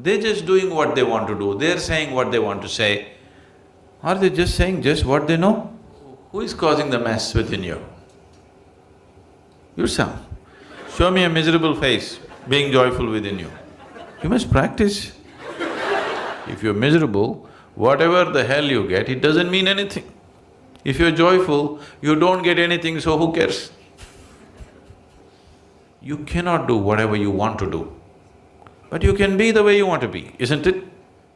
They're just doing what they want to do, they're saying what they want to say. Are they just saying just what they know? Who is causing the mess within you? Yourself. Show me a miserable face being joyful within you. You must practice. If you're miserable, whatever the hell you get, it doesn't mean anything. If you're joyful, you don't get anything, so who cares? You cannot do whatever you want to do, but you can be the way you want to be, isn't it?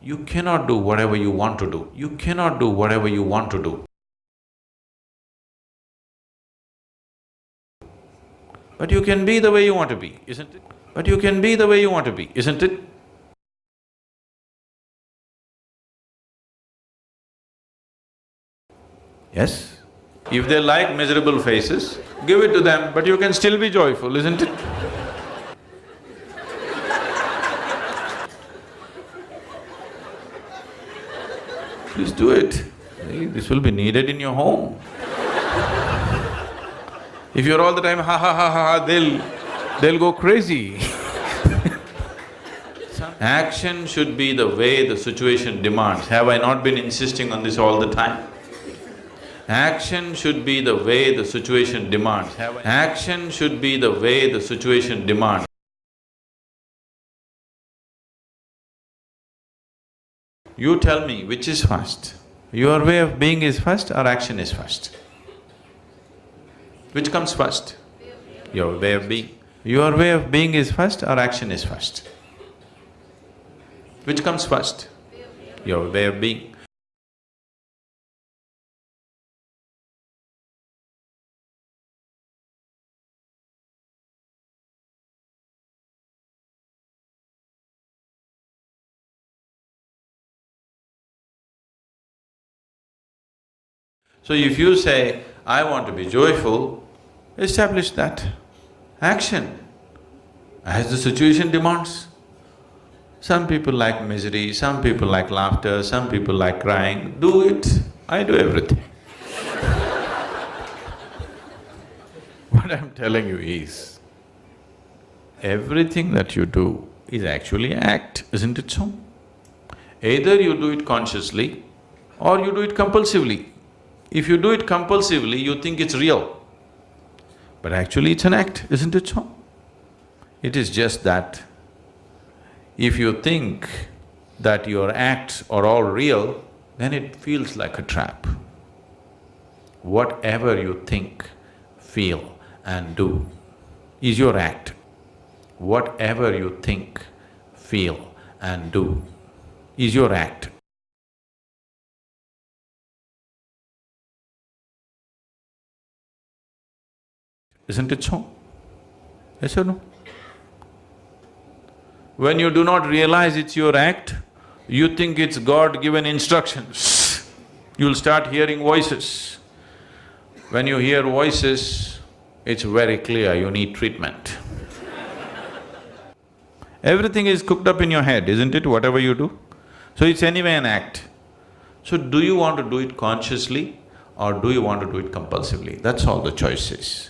You cannot do whatever you want to do. You cannot do whatever you want to do. But you can be the way you want to be, isn't it? But you can be the way you want to be, isn't it? Yes? If they like miserable faces, give it to them, but you can still be joyful, isn't it? Please do it. This will be needed in your home. If you're all the time ha ha ha ha ha, they'll go crazy. Action should be the way the situation demands. Have I not been insisting on this all the time? Action should be the way the situation demands. Action should be the way the situation demands. You tell me which is first. Your way of being is first or action is first? Which comes first? Your way of being. Your way of being is first or action is first? Which comes first? Your way of being. So if you say, I want to be joyful, establish that. Action, as the situation demands. Some people like misery, some people like laughter, some people like crying. Do it, I do everything. What I'm telling you is, everything that you do is actually act, isn't it so? Either you do it consciously or you do it compulsively. If you do it compulsively, you think it's real, but actually it's an act, isn't it so? It is just that if you think that your acts are all real, then it feels like a trap. Whatever you think, feel and do is your act. Whatever you think, feel and do is your act. Isn't it so? Yes or no? When you do not realize it's your act, you think it's God-given instructions. You'll start hearing voices. When you hear voices, it's very clear you need treatment. Everything is cooked up in your head, isn't it, whatever you do? So it's anyway an act. So do you want to do it consciously or do you want to do it compulsively? That's all the choice is.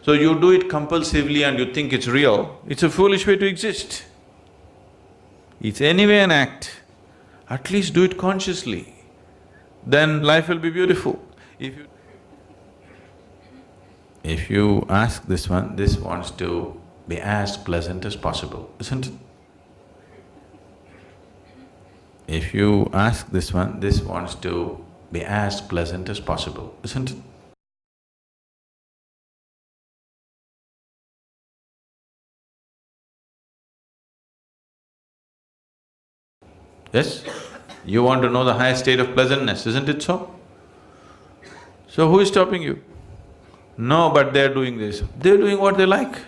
So you do it compulsively and you think it's real, it's a foolish way to exist. It's anyway an act, at least do it consciously, then life will be beautiful. If you ask this one, this wants to be as pleasant as possible, isn't it? If you ask this one, this wants to be as pleasant as possible, isn't it? Yes? You want to know the highest state of pleasantness, isn't it so? So who is stopping you? No, but they're doing this. They're doing what they like.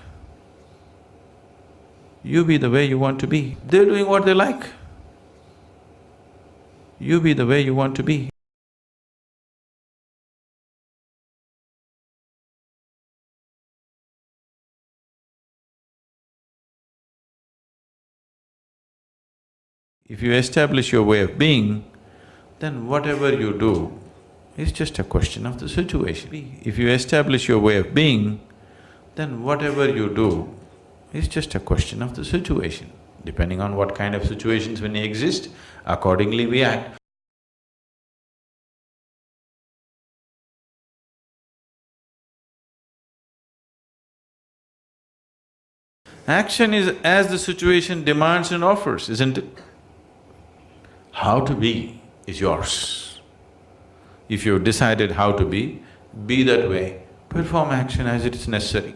You be the way you want to be. They're doing what they like. You be the way you want to be. If you establish your way of being, then whatever you do is just a question of the situation. If you establish your way of being, then whatever you do is just a question of the situation. Depending on what kind of situations when they exist, accordingly we act. Action is as the situation demands and offers, isn't it? How to be is yours. If you've decided how to be that way, perform action as it is necessary.